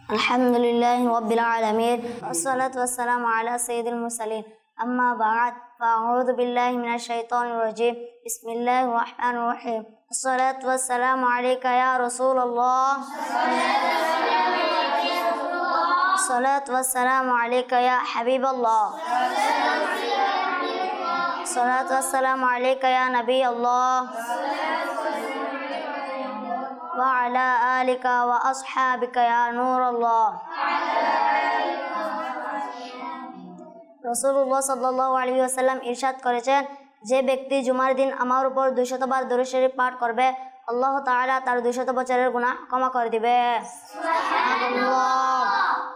Alhamdulillahi Rabbil Alameen. Wassalatu wassalamu ala Sayyidil Mursalin. Amma ba'd. Fa'udhu billahi minash shaitanir rajim. Bismillahir Rahmanir Rahim. Wassalatu wassalamu alayka ya Rasulullah. Wassalatu wassalamu alayka ya Habiballah. Wassalatu wassalamu alayka ya Nabi Allah. Wa ala alika wa ashabika ya Nur Allah. রাসূলুল্লাহ সাল্লাল্লাহু আলাইহি ওয়াসাল্লাম ইরশাদ করেছেন, যে ব্যক্তি জুমার দিন আমার উপর 200 বার দরুদ শরীফ পাঠ করবে, আল্লাহ তাআলা তার 200 বছরের গুনাহ ক্ষমা করে দিবে। সুবহানাল্লাহ।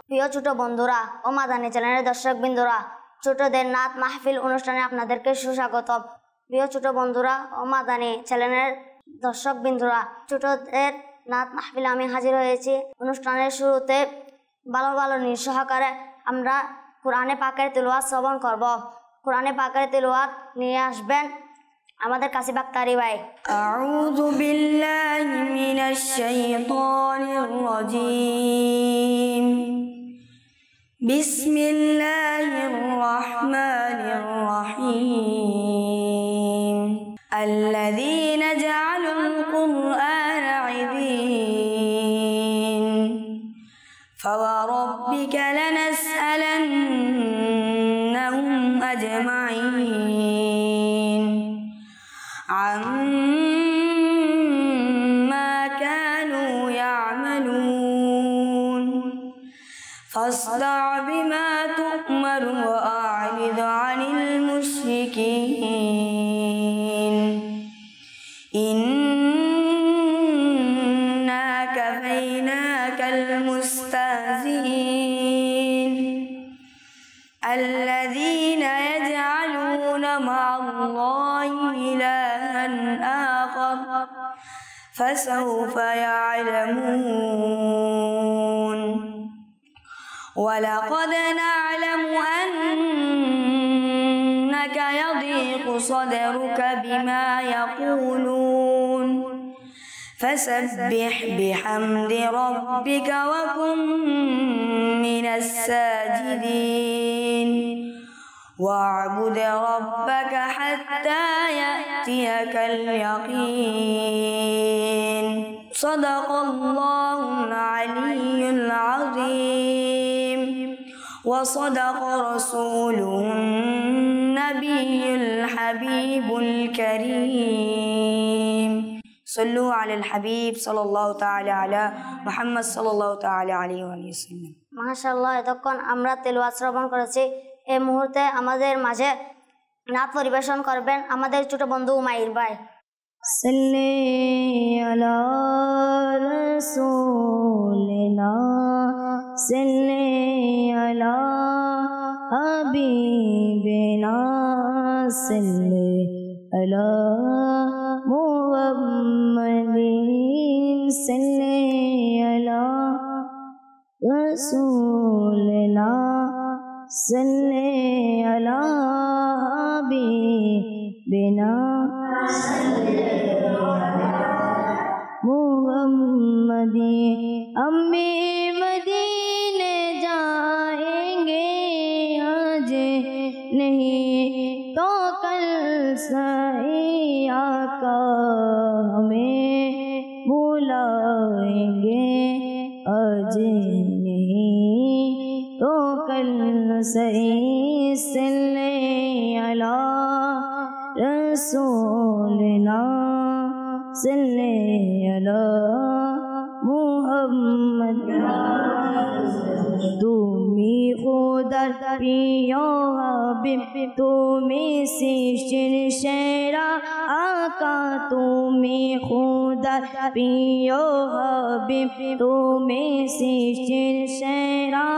প্রিয় ছোট বন্ধুরা ও মাদানী চ্যানেলের দর্শকবৃন্দরা, ছোটদের নাত মাহফিল অনুষ্ঠানে আপনাদেরকে সুস্বাগতম। প্রিয় ছোট বন্ধুরা ও মাদানী চ্যানেলের দর্শকবৃন্দরা, ছোটদের নাত মাহফিলে আমি হাজির হয়েছি। অনুষ্ঠানের শুরুতে ভালো ভালো নিঃসহকারে আমরা কোরআনে পাকের তিলাওয়াত শ্রবণ করব। কোরআনে পাকের তিলাওয়াত নিয়ে আসবেন আমাদের কাসিব আক্তারি ভাই। আউযু বিল্লাহি মিনাশ শাইতানির রাজীম। বিসমিল্লাহির রাহমানির রাহিম। الذين جعلوا القرآن عضين فوربك لنسألنهم أجمعين عما كانوا يعملون فاصدع بما تؤمر وأعرض عن المشركين إنا كفيناك المستهزئين الذين يجعلون مع الله إلها آخر فسوف يعلمون ولقد نعلم أنك يضيق صدرك بما يقولون فسبح بحمد ربك وكن من الساجدين واعبد ربك حتى يأتيك اليقين صدق الله العلي العظيم وصدق رسوله النبي الحبيب الكريم صلوا على الحبيب صلى الله تعالى على محمد صلى الله تعالى عليه وسلم। মাশাআল্লাহ, এতক্ষণ আমরা তিলাওয়াত শ্রবণ করেছি। এই মুহূর্তে আমাদের মাঝে নাত পরিবেশন করবেন আমাদের ছোট বন্ধু উমাইর ভাই। সাল্লি আলা রাসূলিনা সাল্লি আলা হাবিবিনা সাল্লি আলা মুহাম্মাদিন সাল্লি আলা রাসূলিনা সাল্লি আলা হাবিবিনা मुहम्मदी। हम भी मदीने जाएंगे आज नहीं तो कल सही आका हमें बुलाएंगे आज नहीं तो कल सही सल्ले अला रसूलना सल्ले अला मुहम्मद। তুমি খুদার প্রিয় হাবিব, তুমি সৃষ্টির সেরা আকা, তুমি খুদার প্রিয় হাবিব, তুমি সৃষ্টির সেরা।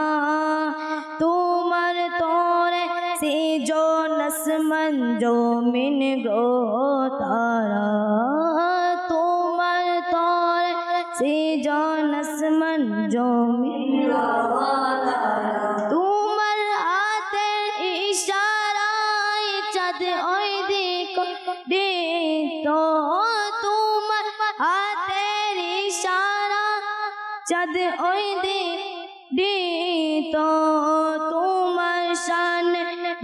তোমার তোরে সৃজন আসমান জমিন গ্রহ তারা, তোমার তোরে সৃজন আসমান জমিন গ্রহ তারা। তোমার হাতের ইশারায় চাঁদ ওই দিক দিত, তোমার হাতের ইশারা চাঁদ ওই দিক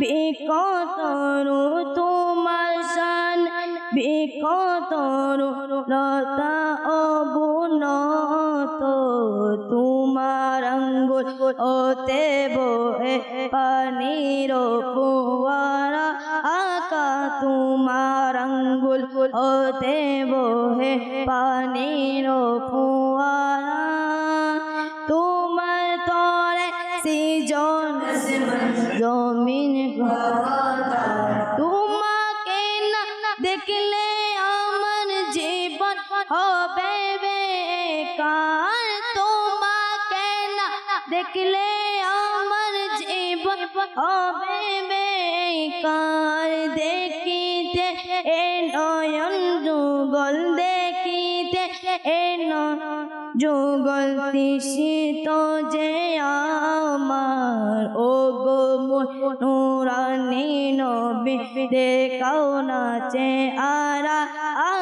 বিকতরু তোমার শান বিকতরু লতা অবনত তোমার আঙ্গুল ওতে বহে পানির ফোয়ারা আকা তোমার আঙ্গুল ওতে বহে পানির ফোয়ারা তোমার তরে সৃজন জমিন তোমাকে না দেখলে আমার জীবন হবে বেকার তোমাকে না দেখলে আমার জীবন হবে বেকার দেখিতে এ নয়ন যুগল দেখিতে এ যুগল তৃষিত যে আমার ও গো নুরানি নবী দেখাও না চেহারা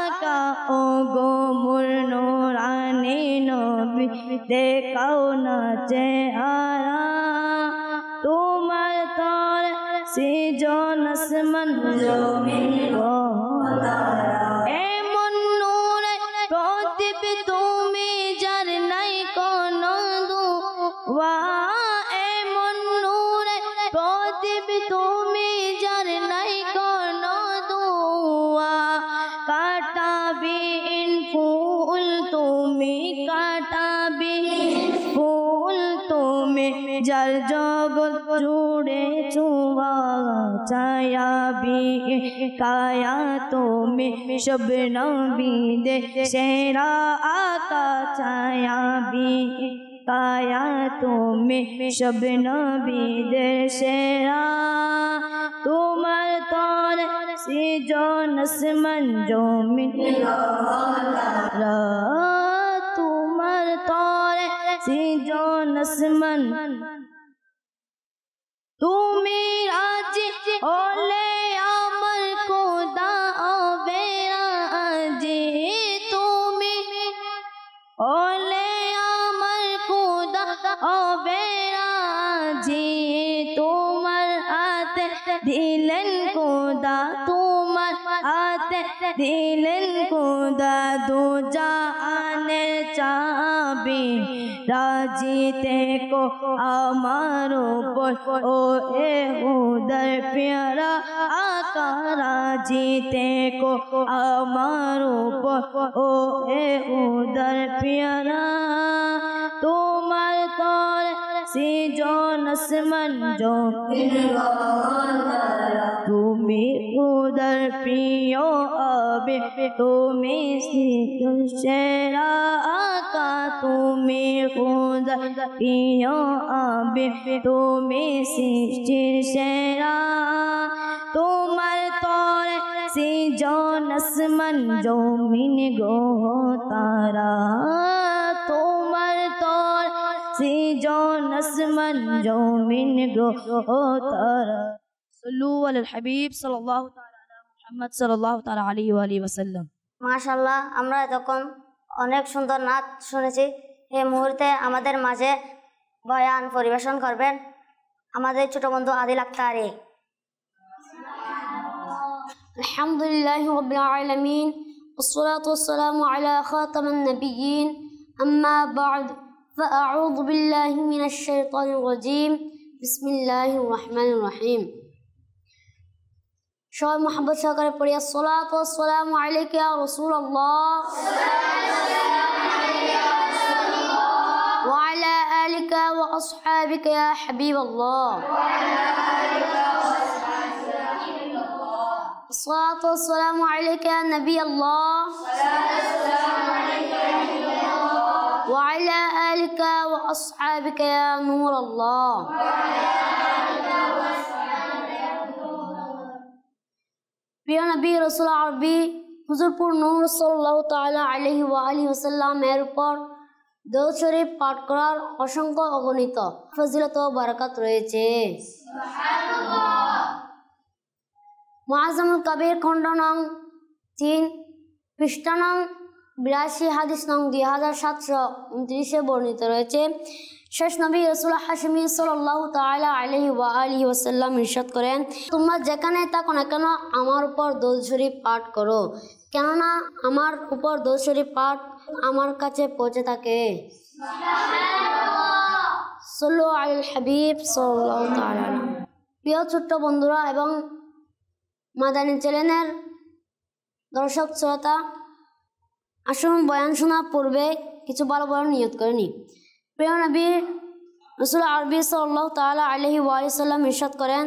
আকা ও গো নুরানি নবী দেখাও না চেহারা তোমার তর সৃজন আসমান জমিন এমন নূরে প্রদীপ তুমি যার নাই কোনো দুয়া এমন নূরে প্রদীপ তুমি যার নাই কোনো দুয়া কাটাবিহীন ফুল তুমি কাটাবিহীন ফুল তুমি যার জগৎ জুড়ে চুয়া ছায়াবি কায়া তুমি সব নবীদে সেরা আকা ছায়াবি কায়া তুমি সব নবীদে সেরা তোমার তর সৃজন আসমান জমিন তোমার তর সৃজন আসমান তুমি রাজি হলে আমার খোদা হবে রাজি তুমি হলে আমার খোদা হবে রাজি তোমার হাতে দিলেন খোদা তোমার হাতে দিলেন খোদা দু জাহানের চাবি রাজিতে কো আমার উপর ও এ উদর প্যারা আকা রাজিতে কো আমার উপর ও এ উদর প্যারা তোমার তর সৃজন আসমান জমিন তুমি উদর প্রিয় আবে তুমি সৃজন সেরা আকা তুমি উদর প্রিয় আবে তুমি সৃষ্টির সেরা তোমার তর সৃজন আসমান জমিন গো তারা তোমার তর সৃজন আসমান জমিন গো তারা সাল্লু আলাল হাবিব সাল্লাল্লাহু তাআলা আলা মুহাম্মদ সাল্লাল্লাহু তাআলা আলাইহি ওয়া আলিহি ওয়াসাল্লাম। মাশাআল্লাহ, আমরা এতক্ষণ অনেক সুন্দর নাচ শুনেছি। এই মুহূর্তে আমাদের মাঝে বয়ান পরিবেশন করবেন আমাদের ছোট বন্ধু আদিল আক্তারি। আলহামদুলিল্লাহি রাব্বিল আলামিন والصلاة والسلام على خاتم النبيين أما بعد فأعوذ بالله من الشيطان الرجيم بسم الله الرحمن الرحيم شوي محبت شكر پڑھی الصلاة والسلام عليك يا رسول الله وعلى آلك وأصحابك يا حبيب الله الصلاة والسلام عليك يا نبي الله وعلى آلك وأصحابك يا نور الله প্রিয় নবী রাসূল আরবি হুজুরপুর নূর সাল্লাল্লাহু তাআলা আলাইহি ওয়া আলিহি ওয়াসাল্লাম এর উপর দরুদ শরীফ পাঠ করার অসংখ্য অগণিত ফজিলত ও বরকত রয়েছে। সুবহানাল্লাহ। মুআজ্জামুল কবির খণ্ড নং 3 পৃষ্ঠা নং 82 হাদিস নং 2729 বর্ণিত রয়েছে, শেষ নবী রাসূল হাশিমি সাল্লাল্লাহু তাআলা আলাইহি ওয়া আলিহি ওয়াসাল্লাম ইরশাদ করেন, তোমরা যেখানে থাকো না কেন আমার উপর দরুদ শরীফ পাঠ করো, কেননা আমার উপর দরুদ শরীফ পাঠ আমার কাছে পৌঁছে থাকে। সাল্লু আলাল হাবিব সাল্লাল্লাহু তাআলা আলাইহি। প্রিয় ছোট্ট বন্ধুরা এবং মাদানী চ্যানেলের দর্শক শ্রোতা, আসুন বয়ান শোনার পূর্বে কিছু ভালো ভালো নিয়ত করে নিই। প্রিয় নবী রাসূল আরবি সাল্লাল্লাহু তাআলা আলাইহি ওয়া সাল্লাম ইরশাদ করেন,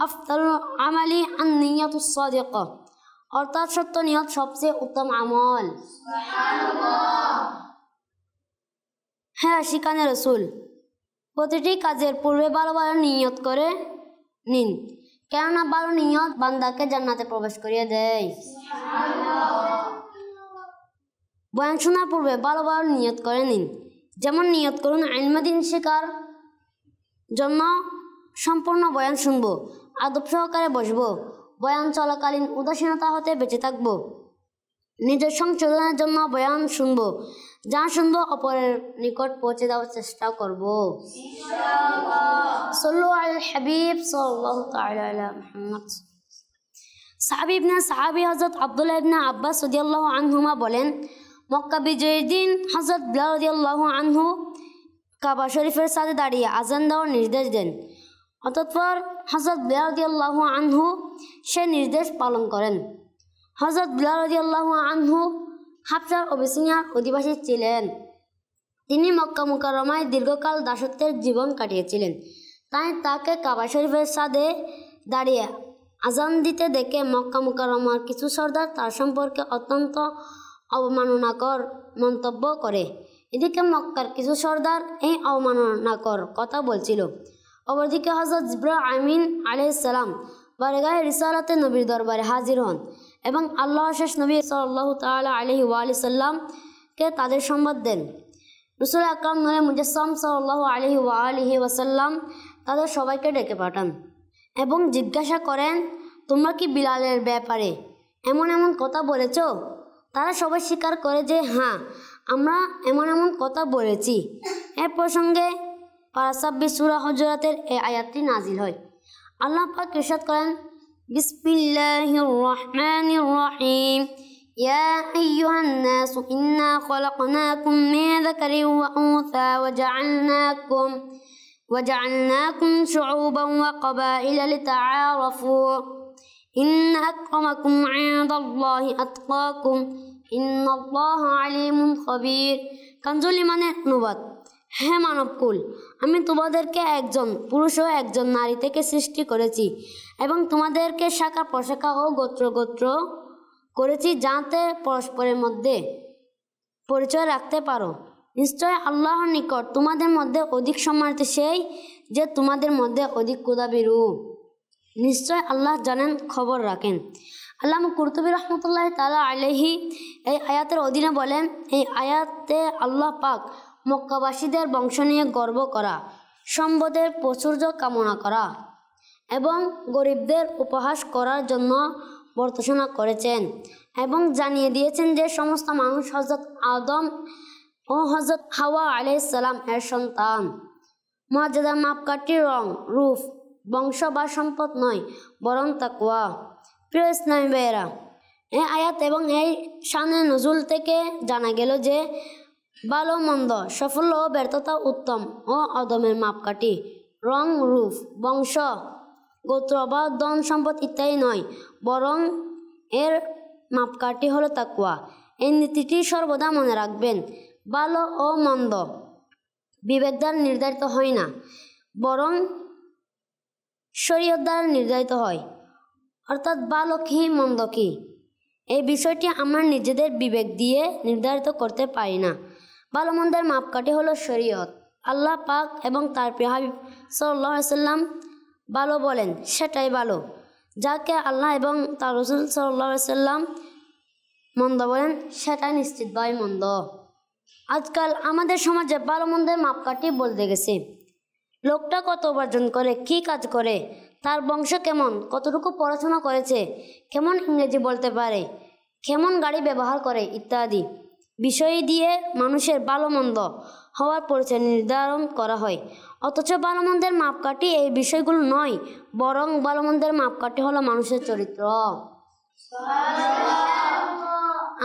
আফদালুল আমালি আন-নিয়াতুস সাদিকা, অর্থাৎ সত্য নিয়ত সবচেয়ে উত্তম আমল। হ্যাঁ শিকানে রসুল, প্রতিটি কাজের পূর্বে ভালো ভালো নিয়ত করে নিন, কেননা ভালো নিয়ত বান্দাকে জান্নাতে প্রবেশ করিয়ে দেয়। বয়ান শোনার পূর্বে ভালো ভালো নিয়ত করে নিন, যেমন নিয়ত করুন ইলমাদিন শেখার জন্য সম্পূর্ণ বয়ান শুনবো, আদব সহকারে বসবো, বয়ান চলাকালীন উদাসীনতা হতে বেঁচে থাকবো, নিজের সংশোধনের জন্য বয়ান শুনবো, যা শুনবো অপরের নিকট পৌঁছে দেওয়ার চেষ্টা করবো। সাল্লু আলাল হাবিব সাল্লাল্লাহু তাআলা আলা মুহাম্মদ। সাহাবী হযরত আব্দুল্লাহ ইবনে আব্বাস রাদিয়াল্লাহু আনহুমা বলেন, মক্কা বিজয়ের দিন হযরত বিলাল রাদিয়াল্লাহু আনহু কাবা শরীফের সাথে দাঁড়িয়ে আযান দেওয়ার নির্দেশ দেন। অতঃপর হযরত বিলাল রাদিয়াল্লাহু আনহু সে নির্দেশ পালন করেন। হযরত বিলাল রাদিয়াল্লাহু আনহু হাবশার অবিসিনিয়ার অধিবাসী ছিলেন। তিনি মক্কা মুকাররমায় দীর্ঘকাল দাসত্বের জীবন কাটিয়েছিলেন, তাই তাকে কাবা শরীফের ছাদে দাঁড়িয়ে আজান দিতে দেখে মক্কা মুকাররমার কিছু সর্দার তার সম্পর্কে অত্যন্ত অবমাননাকর মন্তব্য করে। এদিকে মক্কার কিছু সর্দার এই অবমাননাকর কথা বলছিল। অপরদিকে হযরত জিবরাইল আমিন আলাইহিস সালাম বারগাহে রিসালাতে নবীর দরবারে হাজির হন এবং আল্লাহর শেষ নবী সাল্লাল্লাহু তাআলা আলাইহি ওয়া সাল্লামকে তাদের সংবাদ দেন। রাসূল আকরাম নূরে মুজাসসাম সাল্লাল্লাহু আলাইহি ওয়া আলিহি ওয়াসাল্লাম তাদের সবাইকে ডেকে পাঠান এবং জিজ্ঞাসা করেন, তোমরা কি বিলালের ব্যাপারে এমন এমন কথা বলেছ? তারা সবাই স্বীকার করে যে হ্যাঁ, আমরা এমন এমন কথা বলেছি। এ প্রসঙ্গে পারা 26 সূরা হুজুরাতের এই আয়াতটি নাজিল হয়। আল্লাহ পাক ইরশাদ করেন, বিসমিল্লাহির রহমানির রহিম, ইয়া আইয়ুহান নাস ইন্না খলাকনাকুম মিন যাকারিন ওয়া উনসা ওয়াজআলনাকুম শুউবান ওয়া ক্বাবাইলা লিতাআরাফু ইন্না আকরামাকুম ইনদাল্লাহি আতকাকুম ইন্নাল্লাহা আলিমুন খাবীর। কানজুল ইমানের অনুবাদ, হে মানবকুল, আমি তোমাদেরকে একজন পুরুষ ও একজন নারী থেকে সৃষ্টি করেছি এবং তোমাদেরকে শাখা প্রশাখা ও গোত্র গোত্র করেছি, যাতে পরস্পরের মধ্যে পরিচয় রাখতে পারো। নিশ্চয় আল্লাহর নিকট তোমাদের মধ্যে অধিক সম্মানিত সেই যে তোমাদের মধ্যে অধিক ক্ষুধাভীরু। নিশ্চয় আল্লাহ জানেন, খবর রাখেন। আল্লামা কুরতুবী রহমতুল্লাহ তাআলা আলাইহি এই আয়াতের অধীনে বলেন, এই আয়াতে আল্লাহ পাক মক্কাবাসীদের বংশ নিয়ে গর্ব করা, সম্পদের প্রাচুর্য কামনা করা এবং গরিবদের উপহাস করার জন্য বর্ণনা করেছেন এবং জানিয়ে দিয়েছেন যে সমস্ত মানুষ হযরত আদম ও হযরত হাওয়া আলাইহিস সালাম এর সন্তান। মর্যাদার মাপকাঠির রং রূপ বংশ বা সম্পদ নয়, বরং তাকওয়া। প্রিয় ইসলামী ভাইয়েরা, এই আয়াত এবং এই শানে নজুল থেকে জানা গেল যে ভালো মন্দ, সাফল্য ও ব্যর্থতা, উত্তম ও অদমের মাপকাঠি রং রূপ বংশ গোত্র বা ধন সম্পদ ইত্যাদি নয়, বরং এর মাপকাঠি হলো তাকওয়া। এই নীতিটি সর্বদা মনে রাখবেন। ভালো ও মন্দ বিবেক দ্বারা নির্ধারিত হয় না, বরং শরীয়ত দ্বারা নির্ধারিত হয়। অর্থাৎ ভালো কি মন্দ কি, এই বিষয়টি আমরা নিজেদের বিবেক দিয়ে নির্ধারিত করতে পারি না। ভালো মন্দের মাপকাঠি হলো শরীয়ত। আল্লাহ পাক এবং তার প্রিয় হাবিব সাল্লাল্লাহু আলাইহি ওয়াসাল্লাম ভালো বলেন সেটাই ভালো, যাকে আল্লাহ এবং তার রাসূল সাল্লাল্লাহু আলাইহি ওয়াসাল্লাম মন্দ বলেন সেটাই নিশ্চিতভাবে মন্দ। আজকাল আমাদের সমাজে ভালো মন্দের মাপকাঠি বলতে গেছে। লোকটা কত উপার্জন করে, কী কাজ করে, তার বংশ কেমন, কতটুকু পড়াশোনা করেছে, কেমন ইংরেজি বলতে পারে, কেমন গাড়ি ব্যবহার করে ইত্যাদি বিষয় দিয়ে মানুষের ভালো মন্দ হওয়ার পরিচয় নির্ধারণ করা হয়। অথচ ভালো মন্দের মাপকাঠি এই বিষয়গুলো নয়, বরং ভালো মন্দের মাপকাঠি হলো মানুষের চরিত্র।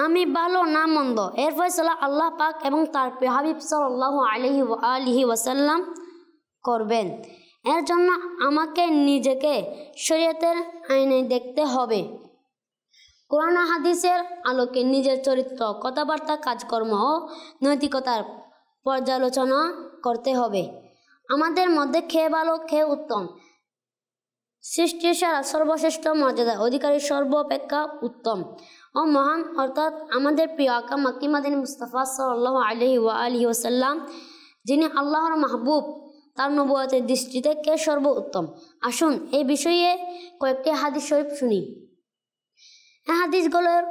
আমি ভালো না মন্দ এর ফয়সালা আল্লাহ পাক এবং তার প্রিয় হাবিব সাল্লাল্লাহু আলাইহি ওয়াসাল্লাম করবেন। এর জন্য আমাকে নিজেকে শরীয়তের আইনে দেখতে হবে। কোরআন ও হাদিসের আলোকে নিজের চরিত্র, কথাবার্তা, কাজকর্ম ও নৈতিকতার পর্যালোচনা করতে হবে। আমাদের মধ্যে খেয়ে ভালো, খেয়ে উত্তম, সৃষ্টির সারা সর্বশ্রেষ্ঠ মর্যাদা অধিকারী, সর্বাপেক্ষা উত্তম ও মহান অর্থাৎ আমাদের প্রিয় আকা মাক্কি মাদিনী মুস্তাফা সাল্লাল্লাহু আলাইহি ওয়াসাল্লাম, যিনি আল্লাহর মাহবুব, তার নবুয়তের দৃষ্টিতে কে সর্ব উত্তম। আসুন এই বিষয়ে কয়েকটি হাদিস শরীফ শুনি। এই হাদিসগুলোর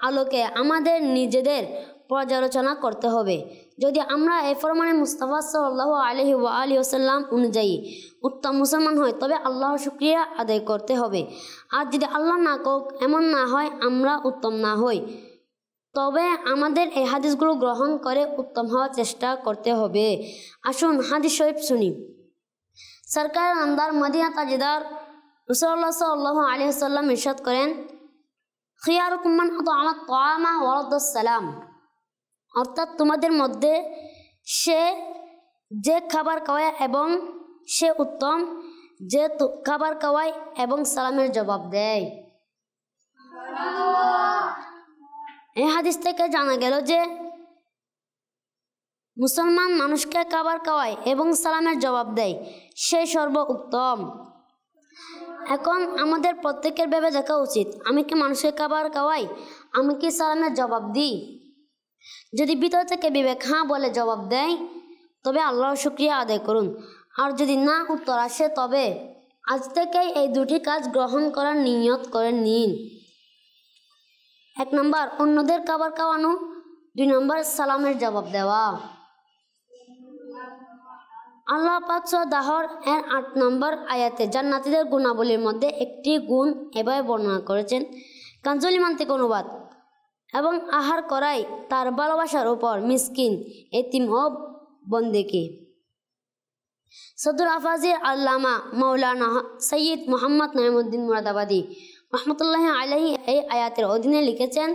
আলোকে আমাদের নিজেদের পর্যালোচনা করতে হবে। যদি আমরা এই ফরমানে মুস্তাফা সাল্লাল্লাহু আলাইহি ওয়াসাল্লাম অনুযায়ী উত্তম মুসলমান হয়, তবে আল্লাহর শুকরিয়া আদায় করতে হবে। আর যদি আল্লাহ না করুক, এমন না হয় আমরা উত্তম না হই, তবে আমাদের এই হাদিসগুলো গ্রহণ করে উত্তম হওয়ার চেষ্টা করতে হবে। আসুন হাদিস শরীফ শুনি। সরকার নামদার মদিনা তাজদার রাসূলুল্লাহ সাল্লাল্লাহু আলাইহি ওয়াসাল্লাম ইরশাদ করেন, খিয়ারুকুম মান আত'আমা আত-তা'আমা ওয়া রাদ্দাস সালাম, অর্থাৎ তোমাদের মধ্যে সে যে খাবার খাওয়ায় এবং সে উত্তম যে খাবার খাওয়ায় এবং সালামের জবাব দেয়। এই হাদিস থেকে জানা গেল যে মুসলমান মানুষকে খাবার খাওয়ায় এবং সালামের জবাব দেয়, সে সর্ব উত্তম। এখন আমাদের প্রত্যেকের ভেবে দেখা উচিত, আমি কি মানুষকে খাবার খাওয়াই? আমি কি সালামের জবাব দিই? যদি ভিতর থেকে বিবেক হ্যাঁ বলে জবাব দেয়, তবে আল্লাহর শুকরিয়া আদায় করুন। আর যদি না উত্তর আসে, তবে আজ থেকেই এই দুটি কাজ গ্রহণ করার নিয়ত করে নিন। 1 নম্বর অন্যদের খাবার খাওয়ানো, 2 নম্বর সালামের জবাব দেওয়া। আল্লাহ পাক সূরা দাহর এর 8 নম্বর আয়াতে জান্নাতীদের গুণাবলীর মধ্যে একটি গুণ এভাবে বর্ণনা করেছেন। কানজুল ইমান থেকে অনুবাদ। এবং আহার করাই তার ভালোবাসার উপর মিসকিন, এতিম ও বন্দেকে। সদর আফাজির আল্লামা মাওলানা সৈয়দ মোহাম্মদ নাইমুদ্দিন মুরাদাবাদী রহমতুল্লাহ আলাইহি এই আয়াতের অধীনে লিখেছেন,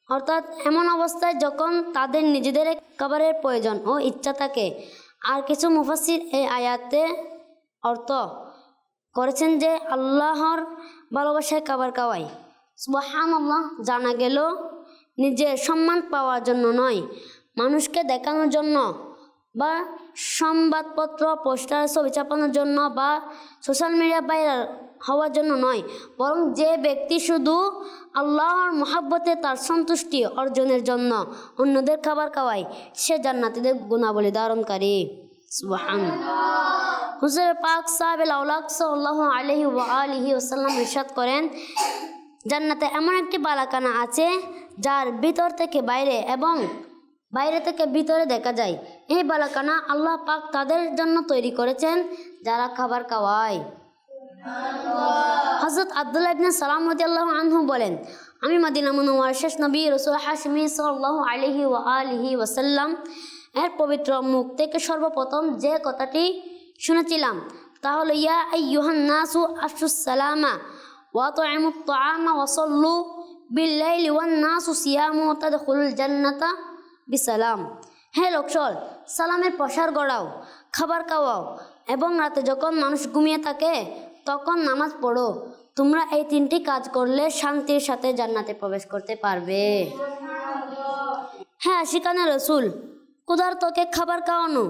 অর্থাৎ এমন অবস্থায় যখন তাদের নিজেদের খাবারের প্রয়োজন ও ইচ্ছা থাকে। আর কিছু মুফাসসির এই আয়াতে অর্থ করেছেন যে আল্লাহর ভালোবাসায় খাবার খাওয়াই। সুবহানাল্লাহ, জানা গেল নিজের সম্মান পাওয়ার জন্য নয়, মানুষকে দেখানোর জন্য বা সংবাদপত্র, পোস্টার, ছবি ছাপানোর জন্য বা সোশ্যাল মিডিয়া ভাইরাল হওয়ার জন্য নয়, বরং যে ব্যক্তি শুধু আল্লাহর মহাব্বতে তার সন্তুষ্টি অর্জনের জন্য অন্যদের খাবার খাওয়ায়, সে জান্নাতীদের গুণাবলী ধারণকারী। সুবহানাল্লাহ। হুজুর পাক সাহেবে লাউলাক সাল্লাল্লাহু আলাইহি ওয়াসাল্লাম ইরশাদ করেন, জান্নাতে এমন একটি বালাখানা আছে যার ভিতর থেকে বাইরে এবং বাইরে থেকে ভিতরে দেখা যায়। এই বালাখানা আল্লাহ পাক তাদের জন্য তৈরি করেছেন যারা খাবার খাওয়ায়। হযরত আব্দুল্লাহ ইবনে সালাম রাদিয়াল্লাহু আনহু বলেন, আমি মদিনা মুনাওয়ারার শেষ নবী রাসূল হাশিমি সাল্লাল্লাহু আলাইহি ওয়াসাল্লাম এর পবিত্র মুখ থেকে সর্বপ্রথম যে কথাটি শুনেছিলাম তা হলো, ইয়া আইয়ুহান নাসু আফশুস সালামা ওয়া তু'ইমুত তা'আমা ওয়া সাল্লু বিল-লাইলি ওয়ান নাসু সিয়ামু তাদখুলুল জান্নাতা বিসালাম। হে লোকসল, সালামের প্রসার গড়াও, খাবার খাওয়াও এবং রাতে যখন মানুষ ঘুমিয়ে থাকে তখন নামাজ পড়ো। তোমরা এই 3টি কাজ করলে শান্তির সাথে জান্নাতে প্রবেশ করতে পারবে। হ্যাঁ, আশিকানে রসুল, ক্ষুধার্তকে খাবার খাওয়ানো,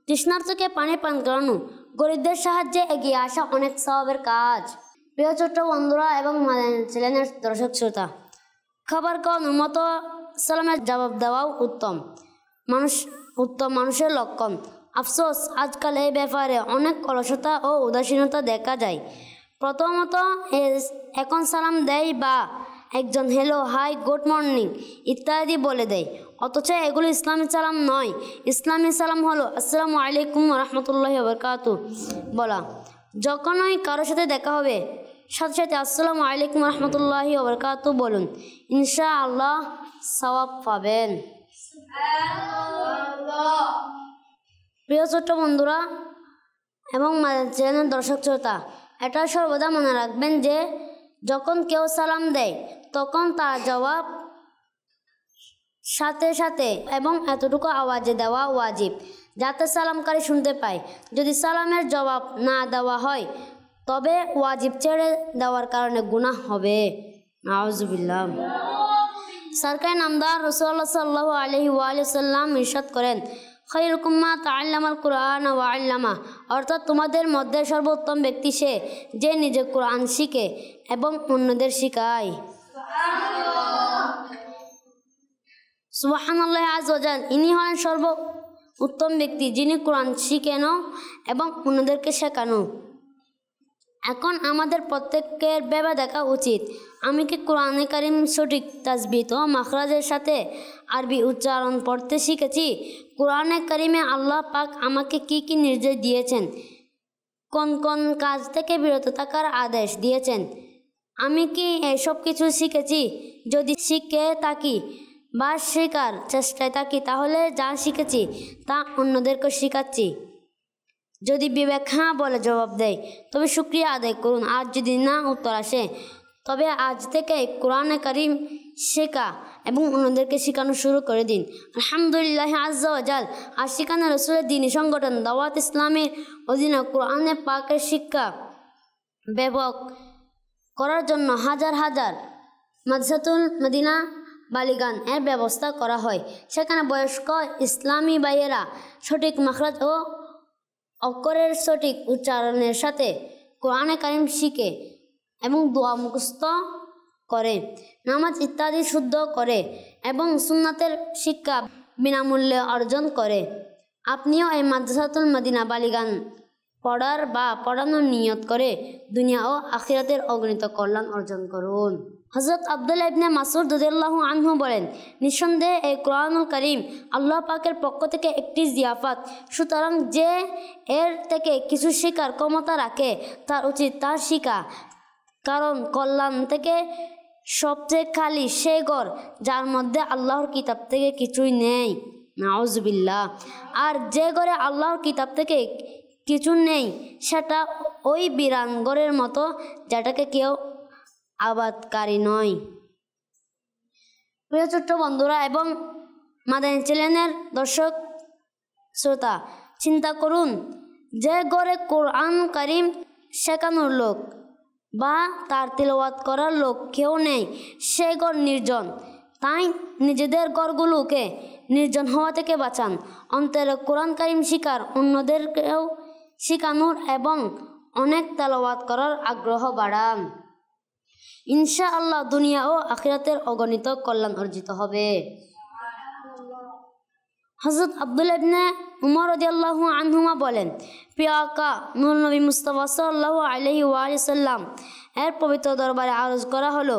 তৃষ্ণার্তকে পানি পান করানো, গরিবদের সাহায্যে এগিয়ে আসা অনেক সওয়াবের কাজ। প্রিয় ছোট্ট বন্ধুরা এবং চ্যানেলের দর্শক শ্রোতা, খাবার খাওয়ানোর মতো সালামের জবাব দেওয়াও উত্তম মানুষের লক্ষণ। আফসোস, আজকাল এই ব্যাপারে অনেক অলসতা ও উদাসীনতা দেখা যায়। প্রথমত, এখন সালাম দেয় বা একজন হ্যালো, হাই, গুড মর্নিং ইত্যাদি বলে দেয়, অথচ এগুলো ইসলামী সালাম নয়। ইসলামী সালাম হলো আসসালামু আলাইকুম ওয়া রাহমাতুল্লাহি ওয়া বারাকাতুহু বলা। যখনই কারোর সাথে দেখা হবে সাথে সাথে আসসালামু আলাইকুম ওয়া রাহমাতুল্লাহি ওয়া বারাকাতুহু বলুন, ইনশাআল্লাহ সওয়াব পাবেন। প্রিয় ছোট্ট বন্ধুরা এবং চ্যানেলের দর্শক শ্রোতা, এটা সর্বদা মনে রাখবেন যে যখন কেউ সালাম দেয় তখন তার জবাব সাথে সাথে এবং এতটুকু আওয়াজে দেওয়া ওয়াজিব, যাতে সালামকারী শুনতে পায়। যদি সালামের জবাব না দেওয়া হয় তবে ওয়াজিব ছেড়ে দেওয়ার কারণে গুনাহ হবে। নাউজুবিল্লাহ। সরকারি নামদার রাসূলুল্লাহ সাল্লাল্লাহু আলাইহি ওয়া সাল্লাম ইরশাদ করেন, খায়রুকুম মান তাআল্লামাল কুরআন ওয়া আল্লামা, অর্থাৎ তোমাদের মধ্যে সর্বোত্তম ব্যক্তি সে যে নিজে কোরআন শিখে এবং অন্যদের শিখায়। সুবহানাল্লাহ আযজা ওয়া জাল, ইনি হলেন সর্ব উত্তম ব্যক্তি যিনি কোরআন শিখেন এবং অন্যদেরকে শেখানো। এখন আমাদের প্রত্যেকের ভেবে দেখা উচিত, আমি কি কোরআনে কারিম সঠিক তাজবিদ ও মাখরাজের সাথে আরবি উচ্চারণ পড়তে শিখেছি? কোরআনে কারিমে আল্লাহ পাক আমাকে কি কি নির্দেশ দিয়েছেন, কোন কোন কাজ থেকে বিরত থাকার আদেশ দিয়েছেন, আমি কি এসব কিছু শিখেছি? যদি শিখে থাকি বা শেখার চেষ্টায় থাকি তাহলে যা শিখেছি তা অন্যদেরকে শেখাচ্ছি। যদি বিবেক হ্যাঁ বলে জবাব দেয় তবে শুকরিয়া আদায় করুন, আর যদি না উত্তর আসে তবে আজ থেকে কোরআনে কারিম শেখা এবং অন্যদেরকে শেখানো শুরু করে দিন। আলহামদুলিল্লাহ আযজা ওয়া জাল, আর সেখানে রাসূলের দ্বীনি সংগঠন দাওয়াত ইসলামের অধীনে কোরআনে পাকের শিক্ষা ব্যাপক করার জন্য হাজার হাজার মাদ্রাসাতুল মদিনা বালিগান এর ব্যবস্থা করা হয়। সেখানে বয়স্ক ইসলামী ভাইয়েরা সঠিক মাখরাজ ও অক্ষরের সঠিক উচ্চারণের সাথে কোরআনে কারিম শিখে এবং দোয়া মুখস্থ করে, নামাজ ইত্যাদি শুদ্ধ করে এবং সুন্নাতের শিক্ষা বিনামূল্যে অর্জন করে। আপনিও এই মাদ্রাসাতুল মদিনা বালিগান পড়ার বা পড়ানোর নিয়ত করে দুনিয়া ও আখিরাতের অগণিত কল্যাণ অর্জন করুন। হযরত আব্দুল্লাহ ইবনে মাসউদ রাদিয়াল্লাহু আনহু বলেন, নিঃসন্দেহে এই কোরআনুল কারীম আল্লাহ পাকের পক্ষ থেকে একটি জিয়াফত, সুতরাং যে এর থেকে কিছু শেখার ক্ষমতা রাখে তার উচিত তা শিখা, কারণ কল্যাণ থেকে সবচেয়ে খালি সেই ঘর যার মধ্যে আল্লাহর কিতাব থেকে কিছুই নেই। নাউজুবিল্লাহ। আর যে ঘরে আল্লাহর কিতাব থেকে কিছু নেই সেটা ওই বিরান ঘরের মতো যেটাকে কেউ আবাদকারী নয়। প্রিয় ছোট্ট বন্ধুরা এবং মাদানী চ্যানেলের দর্শক শ্রোতা, চিন্তা করুন, যে ঘরে কোরআন কারিম শেখানোর লোক বা তার তিলাওয়াত করার লোক কেউ নেই সেই ঘর নির্জন। তাই নিজেদের ঘরগুলোকে নির্জন হওয়া থেকে বাঁচান, অন্তরে কোরআন কারিম শিখার, অন্যদেরকেও শেখানোর এবং অনেক তেলাওয়াত করার আগ্রহ বাড়ান। ইনশাআল্লাহ দুনিয়া ও আখিরাতের অগণিত কল্যাণ অর্জিত হবে। হযরত আব্দুল্লাহ ইবনে উমর রাদিয়াল্লাহু আনহুমা বলেন, প্রিয় আকা নূর নবী মুস্তাফা সাল্লাল্লাহু আলাইহি ওয়া সাল্লাম এর পবিত্র দরবারে আরজ করা হলো,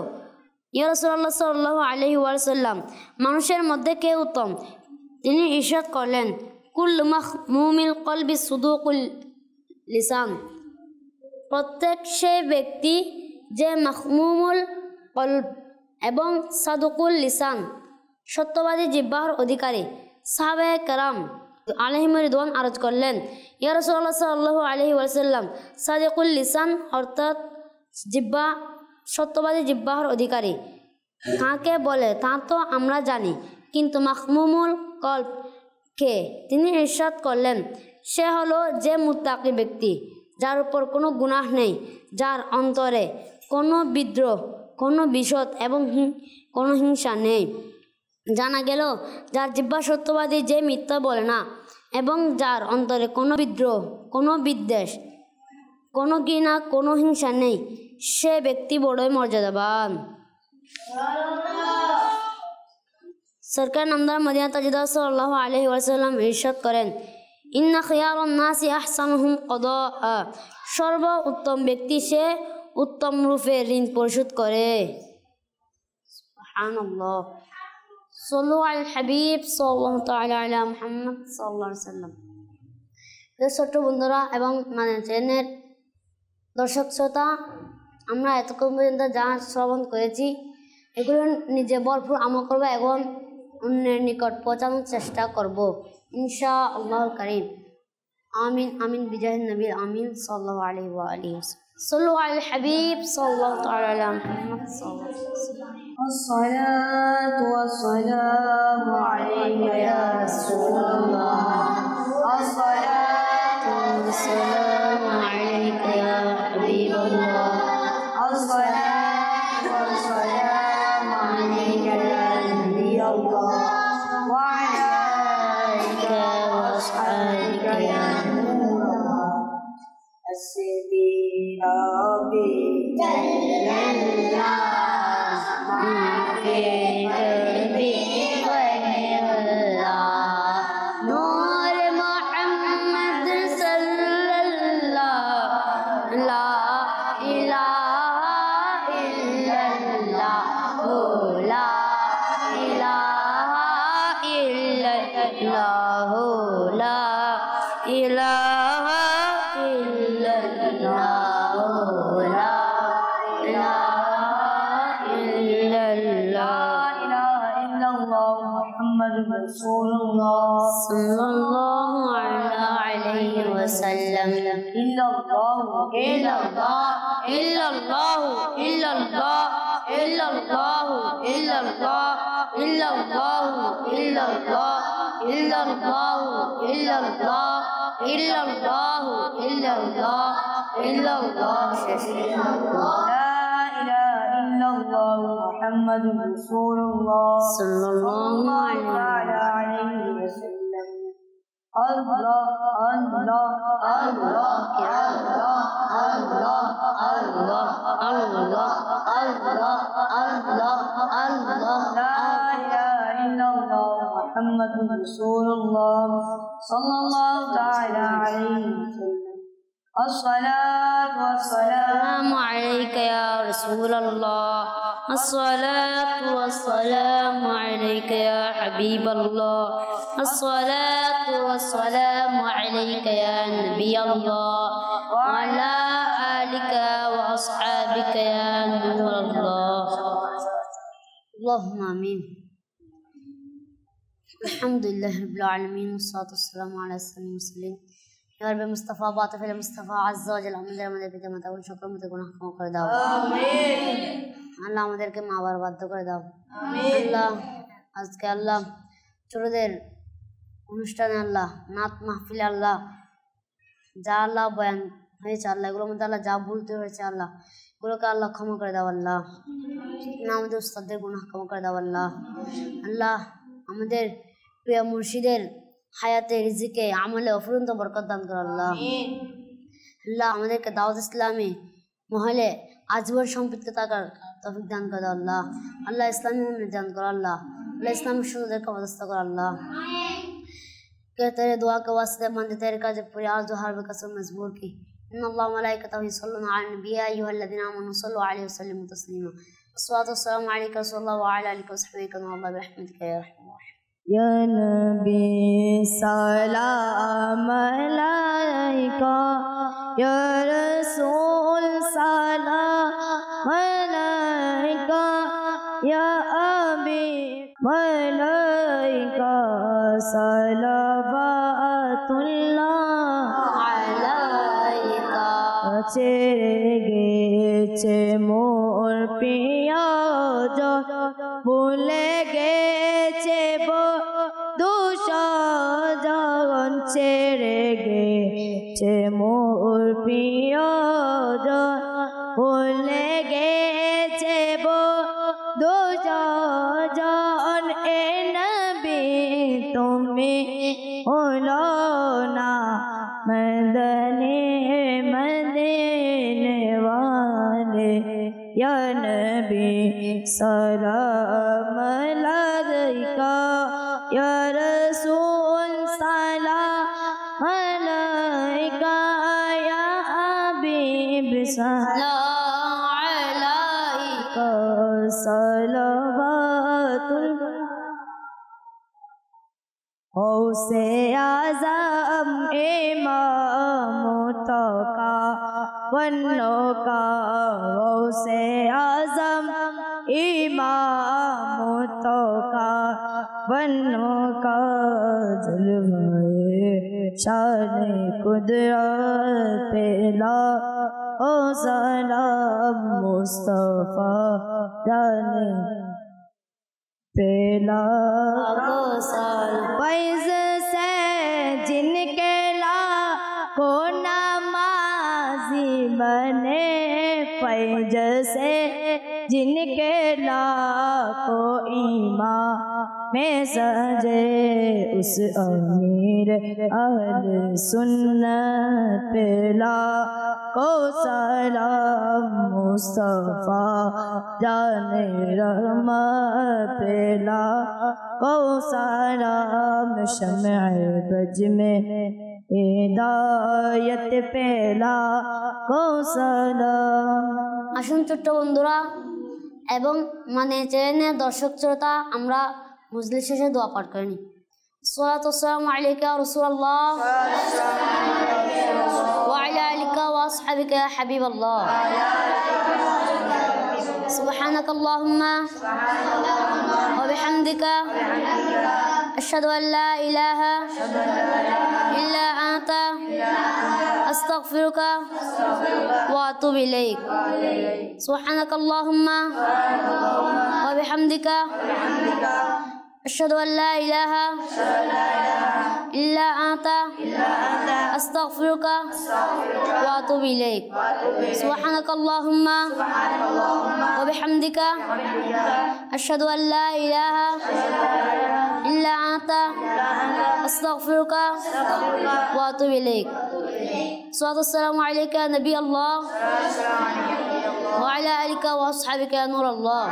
ইয়া রাসূলুল্লাহ সাল্লাল্লাহু আলাইহি ওয়া সাল্লাম, মানুষের মধ্যে কে উত্তম? তিনি ইরশাদ করলেন, কুল্লু মাহমুমিল কলবি সুদুকুল লিসান, প্রত্যেক সেই ব্যক্তি যে মাহমুমুল কলব এবং সাদুকুল লিসান, সত্যবাদী জিহ্বার অধিকারী। সাহাবায়ে কেরাম আলাইহিম রিদওয়ান আরজ করলেন, ইয়া রাসূলুল্লাহ সাল্লাল্লাহু আলাইহি ওয়া সাল্লাম, সাদিকুল লিসান অর্থাৎ জিহ্বা, সত্যবাদী জিহ্বার অধিকারী কাকে বলে তা তো আমরা জানি, কিন্তু মাহমুমুল কলব কে? তিনি ইরশাদ করলেন, সে হলো যে মুত্তাকি ব্যক্তি, যার উপর কোনো গুনাহ নেই, যার অন্তরে কোনো বিদ্রোহ, কোনো বিশদ এবং কোনো হিংসা নেই। জানা গেল যার জিহ্বা সত্যবাদী, যে মিথ্যা বলে না এবং যার অন্তরে কোনো বিদ্রোহ, কোনো বিদ্বেষ, কোনো ঘৃণা, কোনো হিংসা নেই, সে ব্যক্তি বড়ই মর্যাদাবান। সরকার নামদার মদিনা তাজিদা সাল্লাল্লাহু আলাইহি ওয়া সাল্লাম ইরশাদ করেন, ইন্না খিয়ারুন নাসি আহসানুহুম কদাআ, সর্ব উত্তম ব্যক্তি সে উত্তম রূপে ঋণ পরিশোধ করে। সুবহানাল্লাহ। সাল্লু আলাল হাবিব সাল্লাল্লাহু তাআলা আলা মুহাম্মদ সাল্লাল্লাহু আলাইহি ওয়াসাল্লাম। ছোট্ট বন্ধুরা এবং চ্যানেলের দর্শক শ্রোতা, আমরা এতক্ষণ পর্যন্ত যা শ্রবণ করেছি এগুলো নিজে ভরপুর আমল করবো এবং অন্যের নিকট পৌঁছানোর চেষ্টা করব। इंशाअल्लाह करीम। आमीन आमीन बिजाह नबी आमीन सल्लल्लाहु अलैहि व आलिहि वसल्लम। सल्लु अलल हबीब सल्लल्लाहु तआला अला मुहम्मद सल्लल्लाहु अलैहि वसल्लम। अस्सलातु वस्सलामु अलैका या रसूलल्लाह। अस्सलातु वस्सलामु अलैका या हबीबल्लाह। अस्सलातु वस्सलामु अलैका या नबियल्लाह व अला आलिका व अस्हाबिका या नूरल्लाह। अस्सदी रब्बी जल्लल्लाह माफ़ी कभी वल्लाह। नूर मोहम्मद सल्लल्लाह ला इलाहा इल्लल्लाह ला इलाहा इल्लल्लाह ला इलाहा इल्लल्लाह ला सल्लल्लाहु अलैहि वसल्लम। इल्लल्लाहु इल्लल्लाह इल्लल्लाहु इल्लल्लाह इल्लल्लाहु इल्लल्लाह इल्लल्लाहु इल्लल्लाह इल्लल्लाहु इल्लल्लाह इल्लल्लाहु इल्लल्लाह इल्लल्लाह। ला इलाहा इल्लल्लाह मुहम्मदुर रसूलुल्लाह सल्लल्लाहु अलैहि वसल्लम। अल्लाह अल्लाह अल्लाह या अल्लाह अल्लाह अल्लाह अल्लाह अल्लाह अल्लाह। ला इलाहा इल्लल्लाह मुहम्मदुर रसूलुल्लाह सल्लल्लाहु तआला अलैहि वसल्लम। अस्सलातु वस्सलामु अलैका या रसूलल्लाह। अस्सलातु वस्सलामु अलैका या हबीबल्लाह। अस्सलातु वस्सलामु अलैका या नबियल्लाह व अला आलिका व अस्हाबिका या नूरल्लाह। अल्लाहुम्मा आमीन। अल्हम्दुलिल्लाहि रब्बिल आलमीन वस्सलातु वस्सलामु अला सय्यिदिल मुरसलीन या रब्बी मुस्तफ़ा बातिफ़िल मुस्तफ़ा अज़्ज़ा व जल्ल আমাদের পিতা মাতা ও সকল মতে গুনাহ ক্ষমা করে দাও। আমিন। আল্লাহ আমাদেরকে মা বাবার বাধ্য করে দাও। আমিন। আল্লাহ আজকে আল্লাহ ছোটদের অনুষ্ঠানে আল্লাহ নাত মাহফিলে আল্লাহ যা আল্লাহ বয়ান হয়েছে আল্লাহ এগুলোর মধ্যে আল্লাহ যা ভুলতে হয়েছে আল্লাহ এগুলোকে আল্লাহ ক্ষমা করে দাও আল্লাহ। আমাদের উস্তাদদের গুনাহ ক্ষমা করে দাও আল্লাহ। আল্লাহ আমাদের প্রিয় মুর্শিদের হায়াতে রিজিকে আমলে অফুরন্ত বরকত দান করো আল্লাহ। আল্লাহ আমাদেরকে দাওয়াত ইসলামী মহলে আজীবন সম্পৃক্ত থাকার তৌফিক দান করো আল্লাহ। আল্লাহ ইসলামী উন্নতি দান করো আল্লাহ। আল্লাহ ইসলামী সুন্দরকে অবস্থা করো আল্লাহ। के तेरे दुआ के वास्ते मंद तेरे का जब पूरी आरज़ू हर बेकसर मजबूर की। इन्नल्लाह मलाइकतहु युसल्लूना अलन नबी या अय्युहल्लज़ीना आमनू सल्लु अलैहि वसल्लिमू तस्लीमा। अस्सलातु वस्सलामु अलैका सल्लल्लाहु अलैहि वसल्लम व रहमतिका या रहमान। या नबी सलाम अलैका या रसूल सलाम अलैका या हबीब मलाइका सलावतुल्लाह अलैका। ছেড়ে গেছে মোর প্রিয় ভুলে গেছে দুঃসজন ছেড়ে গেছে মোর প্রিয় ভুলে গেছে দুঃসজন। এ নবী তুমি হলো না মদনে মদিনে वाले या नबी सलाम अलैका या रसूल सलाम अलैका या हबीब सलाम अलैका सलावतुल्लाह। गौसे आज़म इमाम तका वन्नो का गौसे आज़म इमाम तका वन्नो का जलवा शान कुदरत पेला ओ सलाम मुस्तफा जाने पेला फैज़ से जिनके ला को नमाज़ी बने फैज़ से जिनके लाखो ईमान में सजे उस अमीर अहले सुन्नत पे लाखो सलाम मुस्तफा जाने रहमत पे लाखो सलाम शम्अ बज में हिदायत पे लाखो सलाम। আসুন ছোট্ট বন্ধুরা এবং চ্যানেলের দর্শক শ্রোতা আমরা মজলিস শেষে দোয়া পাঠ করে নিই। সালাতু ওয়াসসালামু আলাইকা ইয়া রাসূলুল্লাহ ওয়া আলা আলিকা ওয়া আসহাবিকা ইয়া হাবিবাল্লাহ। سبحانك اللهم وبحمدك أشهد أن لا إله إلا أنت أستغفرك وأتوب إليك. سبحانك اللهم وبحمدك أشهد أن لا إله إلا أنت أستغفرك وأتوب إليك. سبحانك اللهم وبحمدك أشهد أن لا إله إلا أنت أستغفرك وأتوب إليك. الصلاة والسلام عليك يا نبي الله وعلى آلك وأصحابك يا نور الله.